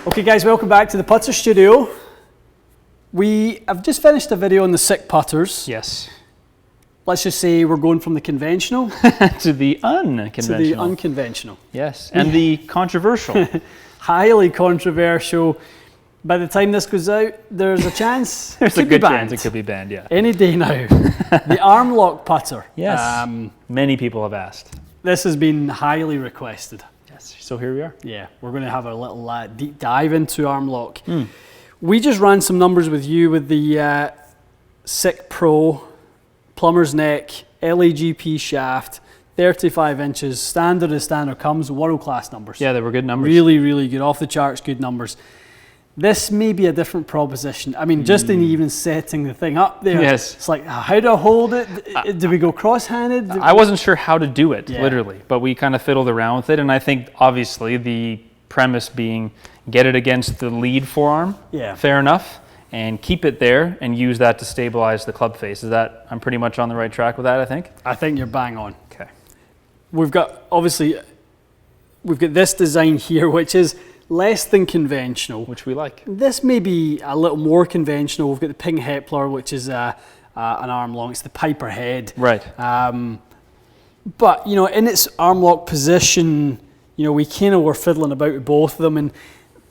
Okay guys, welcome back to the Putter Studio. We have just finished a video on the sick putters. Yes. Let's just say we're going from the conventional to the unconventional. To the unconventional. Yes, and the controversial. Highly controversial. By the time this goes out, there's a chance There's a good chance it could be banned, yeah. Any day now. The ARMLOCK putter. Yes, many people have asked. This has been highly requested. Yes, so here we are. Yeah, we're going to have a little deep dive into ARMLOCK. We just ran some numbers with you with the SICK Pro, plumber's neck, LAGP shaft, 35 inches, standard as standard comes, world-class numbers. Yeah, they were good numbers. Really, really good, off the charts, good numbers. This may be a different proposition. I mean, just in even setting the thing up there, yes. It's like, how do I hold it? Do we go cross-handed? I wasn't sure how to do it, Yeah. literally, but we kind of fiddled around with it, and I think, obviously, the premise being get it against the lead forearm, Yeah. fair enough, and keep it there and use that to stabilize the club face. Is that, I'm pretty much on the right track with that, I think? I think you're bang on. Okay. We've got, obviously, we've got this design here, which is less than conventional. Which we like. This may be a little more conventional. We've got the Ping Hepler, which is an arm long. It's the Piper head. Right. But, you know, in its arm lock position, you know, we kind of were fiddling about with both of them. And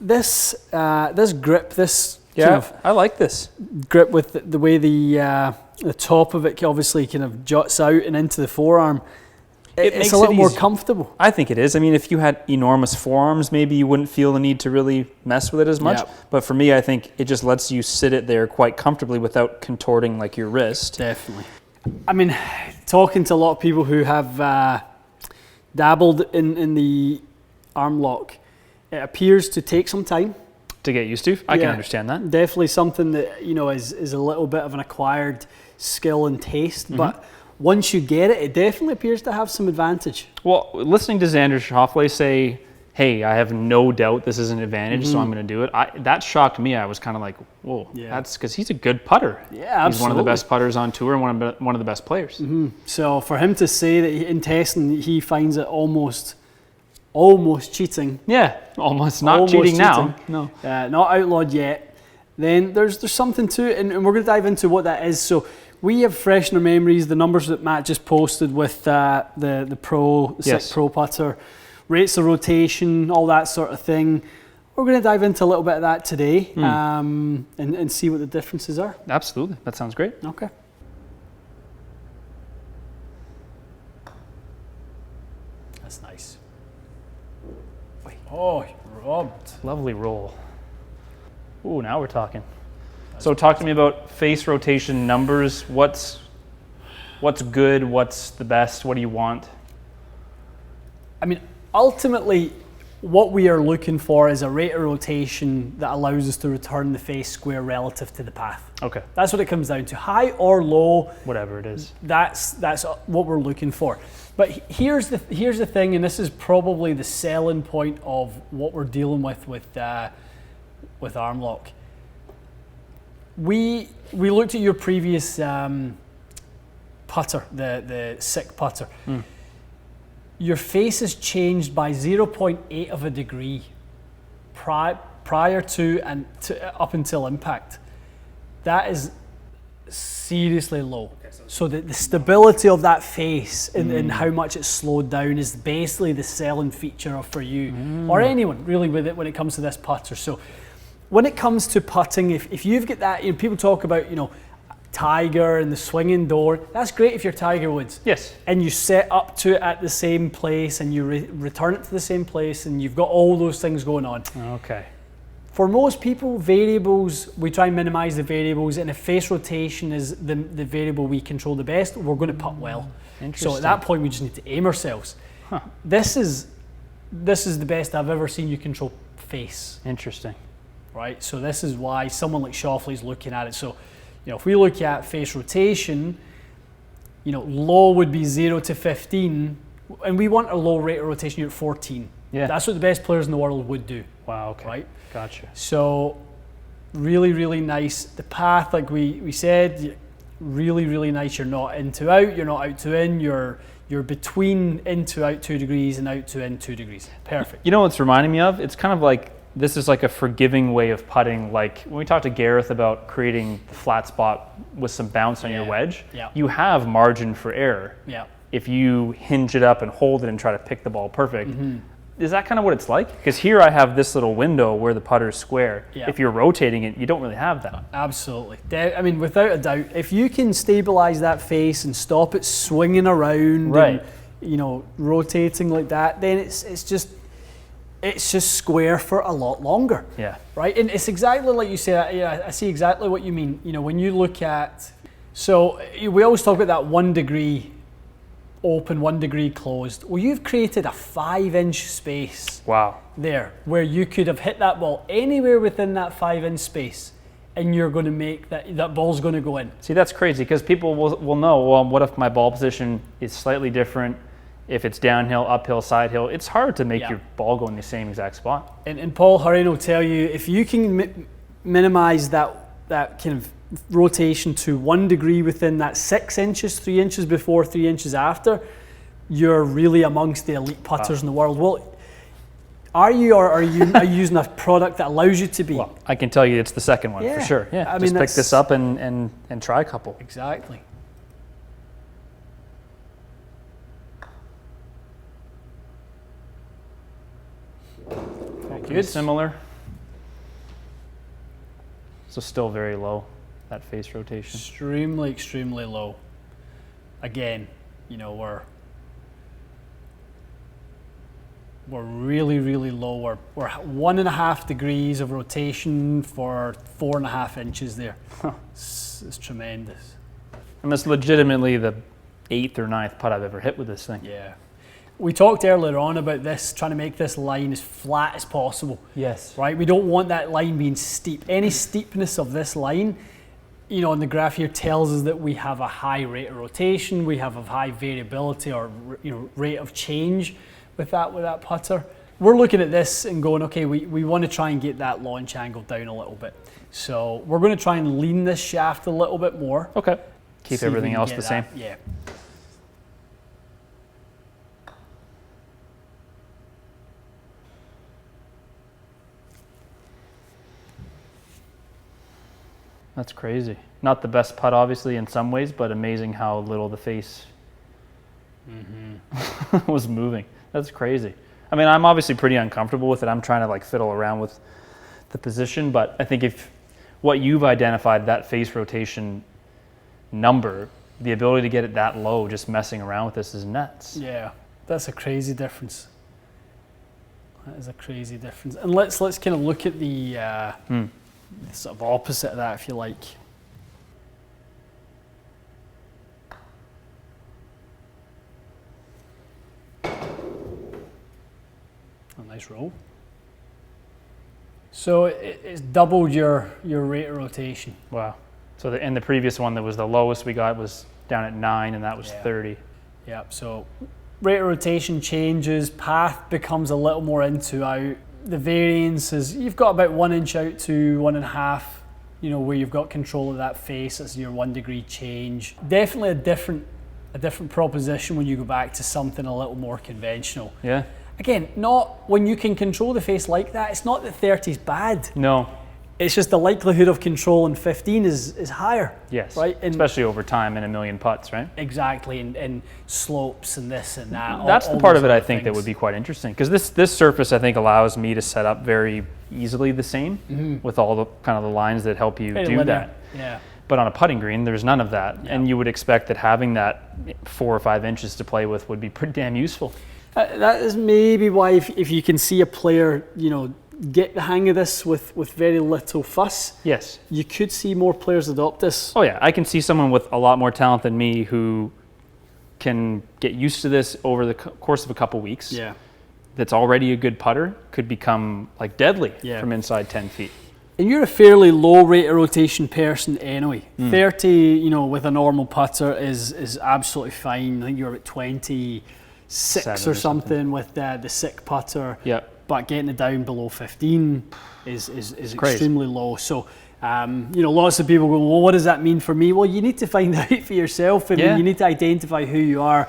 this this grip, this kind of I like this. grip with the way the top of it obviously kind of juts out and into the forearm, it's a little more comfortable. I think it is. I mean, if you had enormous forearms, maybe you wouldn't feel the need to really mess with it as much. Yep. But for me, I think it just lets you sit it there quite comfortably without contorting like your wrist. Definitely. I mean, talking to a lot of people who have dabbled in the arm lock, it appears to take some time. To get used to? I can understand that. Definitely something that, you know, is a little bit of an acquired skill and taste, but once you get it, it definitely appears to have some advantage. Well, listening to Xander Schauffele say, hey, I have no doubt this is an advantage, so I'm going to do it. That shocked me. I was kind of like, whoa, that's because he's a good putter. Yeah, absolutely. He's one of the best putters on tour and one of the best players. So for him to say that in testing he finds it almost cheating. Yeah, almost not cheating now. No. Not outlawed yet. Then there's something to it, and we're going to dive into what that is. So we have fresh in our memories the numbers that Matt just posted with the Pro, the SICK Pro putter, rates of rotation, all that sort of thing. We're going to dive into a little bit of that today and see what the differences are. Absolutely, that sounds great. Okay. That's nice. Oh, robbed. Lovely roll. Ooh, now we're talking. So talk to me about face rotation numbers. What's good? What's the best? What do you want? I mean, ultimately, what we are looking for is a rate of rotation that allows us to return the face square relative to the path. Okay. That's what it comes down to. High or low, whatever it is. That's what we're looking for. But here's the thing, and this is probably the selling point of what we're dealing with ARMLOCK. We looked at your previous putter, the SICK putter. Your face has changed by 0.8 of a degree prior to and up until impact. That is seriously low. So the stability of that face and how much it's slowed down is basically the selling feature for you or anyone really with it when it comes to this putter. So when it comes to putting, if you've got that, you know, people talk about, you know, Tiger and the swinging door. That's great if you're Tiger Woods. Yes. And you set up to it at the same place and you return it to the same place and you've got all those things going on. Okay. For most people, variables, we try and minimize the variables, and if face rotation is the variable we control the best, we're going to putt well. Interesting. So at that point, we just need to aim ourselves. This is the best I've ever seen you control face. Interesting. Right, so this is why someone like Schauffele's looking at it. So, you know, if we look at face rotation, you know, low would be 0 to 15, and we want a low rate of rotation here at 14. Yeah. That's what the best players in the world would do. Wow, okay. Right? Gotcha. So, really, really nice. The path, like we said, really, really nice. You're not in to out, you're not out to in, you're between in to out 2 degrees and out to in 2 degrees. Perfect. You know what's reminding me of? It's kind of like this is like a forgiving way of putting. Like when we talked to Gareth about creating the flat spot with some bounce on your wedge, you have margin for error. If you hinge it up and hold it and try to pick the ball perfect. Is that kind of what it's like? Because here I have this little window where the putter is square. If you're rotating it, you don't really have that. Absolutely. I mean, without a doubt, if you can stabilize that face and stop it swinging around, and, you know, rotating like that, then it's just square for a lot longer. Right. And it's exactly like you say. I see exactly what you mean. You know, when you look at, so we always talk about that 1 degree open, 1 degree closed. Well, you've created a 5-inch space. There, where you could have hit that ball anywhere within that 5-inch space, and you're going to make that ball's going to go in. See, that's crazy, because people will know, well, what if my ball position is slightly different? If it's downhill, uphill, side hill, it's hard to make your ball go in the same exact spot. And Paul Hurren will tell you, if you can minimize that kind of rotation to 1 degree within that 6 inches, 3 inches before, 3 inches after, you're really amongst the elite putters in the world. Well, are you, or are you using a product that allows you to be? Well, I can tell you it's the second one for sure. I mean, pick this up and try a couple. Exactly. Good. Similar. So still very low, that face rotation. Extremely low. Again, you know, we're really low. We're 1.5 degrees of rotation for 4.5 inches there. It's tremendous. And that's legitimately the 8th or 9th putt I've ever hit with this thing. Yeah. We talked earlier on about this, trying to make this line as flat as possible. Yes. Right? We don't want that line being steep. Any steepness of this line, you know, on the graph here tells us that we have a high rate of rotation, we have a high variability or, you know, rate of change with that putter. We're looking at this and going, okay, we want to try and get that launch angle down a little bit. So we're going to try and lean this shaft a little bit more. Okay. Keep everything else the same. Yeah. That's crazy. Not the best putt, obviously, in some ways, but amazing how little the face was moving. That's crazy. I mean, I'm obviously pretty uncomfortable with it. I'm trying to like fiddle around with the position, but I think if what you've identified, that face rotation number, the ability to get it that low, just messing around with this is nuts. Yeah, that's a crazy difference. That is a crazy difference. And let's kind of look at the sort of opposite of that, if you like. A nice roll. So it's doubled your rate of rotation. Wow. So in the previous one, that was the lowest we got was down at 9, and that was 30. Yeah. So rate of rotation changes, path becomes a little more into out. The variance is, you've got about 1 inch out to 1.5, you know, where you've got control of that face. That's your 1 degree change. Definitely a different proposition when you go back to something a little more conventional. Yeah. Again, not when you can control the face like that, it's not that 30 is bad. No. It's just the likelihood of control in 15 is higher. Yes. Right? And especially over time in a million putts, right? Exactly, and slopes and this and that. That's the part of it I think that would be quite interesting, because this surface I think allows me to set up very easily the same with all the kind of the lines that help you do that. Yeah. But on a putting green, there's none of that, and you would expect that having that 4 or 5 inches to play with would be pretty damn useful. That is maybe why if you can see a player, you know, get the hang of this with very little fuss. Yes. You could see more players adopt this. Oh yeah, I can see someone with a lot more talent than me who can get used to this over the course of a couple weeks. Yeah. That's already a good putter, could become like deadly from inside 10 feet. And you're a fairly low rate of rotation person anyway. 30, you know, with a normal putter is absolutely fine. I think you're at 26 or something with the sick putter. Yeah. But getting it down below 15 is extremely low. So, you know, lots of people go, well, what does that mean for me? Well, you need to find out for yourself. I mean, you need to identify who you are,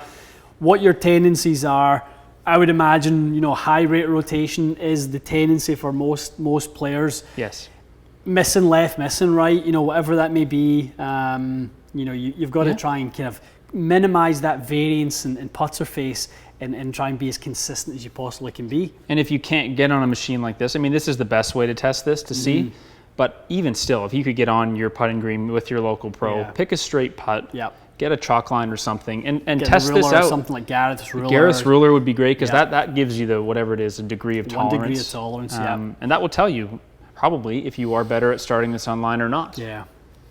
what your tendencies are, I would imagine, you know, high rate of rotation is the tendency for most players. Yes. Missing left, missing right, you know, whatever that may be. You know, you've got to try and kind of minimize that variance in putter face and try and be as consistent as you possibly can be. And if you can't get on a machine like this, I mean, this is the best way to test this to see. But even still, if you could get on your putting green with your local pro, pick a straight putt, get a chalk line or something, and test this out. Something like Garrett's ruler. Garrett's ruler would be great because that gives you the whatever it is, a degree of tolerance. 1 degree of tolerance, and that will tell you probably if you are better at starting this online or not. Yeah.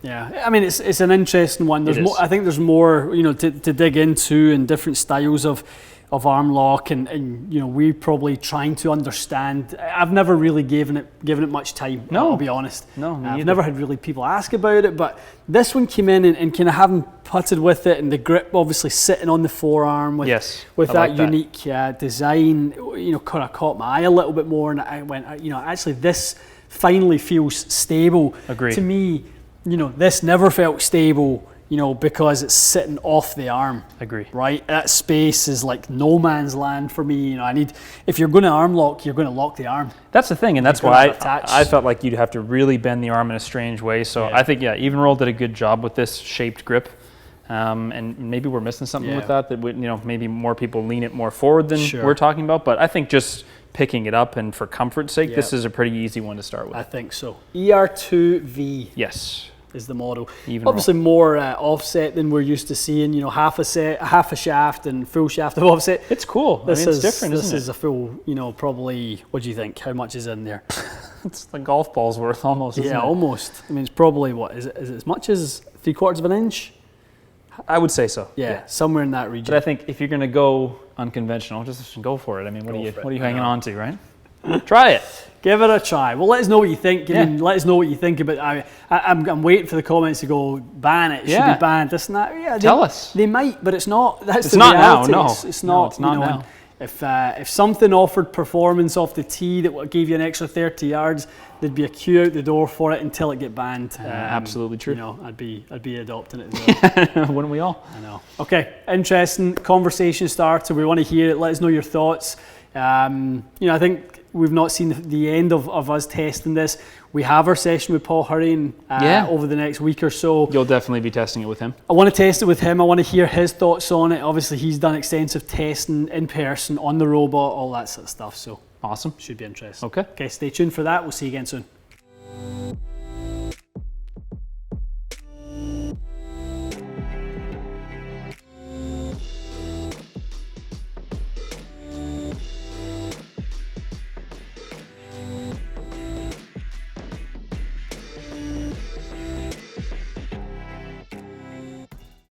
I mean, it's an interesting one. There's more, I think there's more, you know, to dig into in different styles of arm lock, and you know, we're probably trying to understand. I've never really given it much time. No, I'll be honest. No, I've never had really people ask about it, but this one came in and kind of having putted with it, and the grip obviously sitting on the forearm with that like unique design. You know, kind of caught my eye a little bit more, and I went, you know, actually this finally feels stable. Agreed. To me, you know, this never felt stable, you know, because it's sitting off the arm. Agree. Right? That space is like no man's land for me. You know, if you're going to arm lock, you're going to lock the arm. That's the thing, and that's why I felt like you'd have to really bend the arm in a strange way. So I think, Even Roll did a good job with this shaped grip. And maybe we're missing something with that would, you know, maybe more people lean it more forward than we're talking about. But I think just picking it up and for comfort's sake, this is a pretty easy one to start with. I think so. ER2V. Yes. Is the model. Even obviously more offset than we're used to seeing, you know, half a shaft and full shaft of offset. It's cool. It's different, isn't it? This is a full, you know, probably, what do you think? How much is in there? It's the golf ball's worth almost, isn't it? Almost. I mean, it's probably, is it as much as 3/4 of an inch? I would say so. Yeah, somewhere in that region. But I think if you're going to go unconventional, just go for it. I mean, what are you hanging on to, right? Try it. Give it a try. Well, let us know what you think. I mean, let us know what you think about. I'm waiting for the comments to go ban it. It should be banned. This and that. Yeah, tell us. They might, but it's not. That's it's the not reality. now. No, it's not. It's not now. If something offered performance off the tee that gave you an extra 30 yards, there'd be a queue out the door for it until it get banned. Absolutely true. You know, I'd be adopting it as well. Wouldn't we all? I know. Okay, interesting conversation starter. We want to hear it. Let us know your thoughts. You know, I think we've not seen the end of us testing this. We have our session with Paul Hurrien over the next week or so. You'll definitely be testing it with him. I want to test it with him. I want to hear his thoughts on it. Obviously, he's done extensive testing in person, on the robot, all that sort of stuff. So awesome. Should be interesting. Okay, stay tuned for that. We'll see you again soon.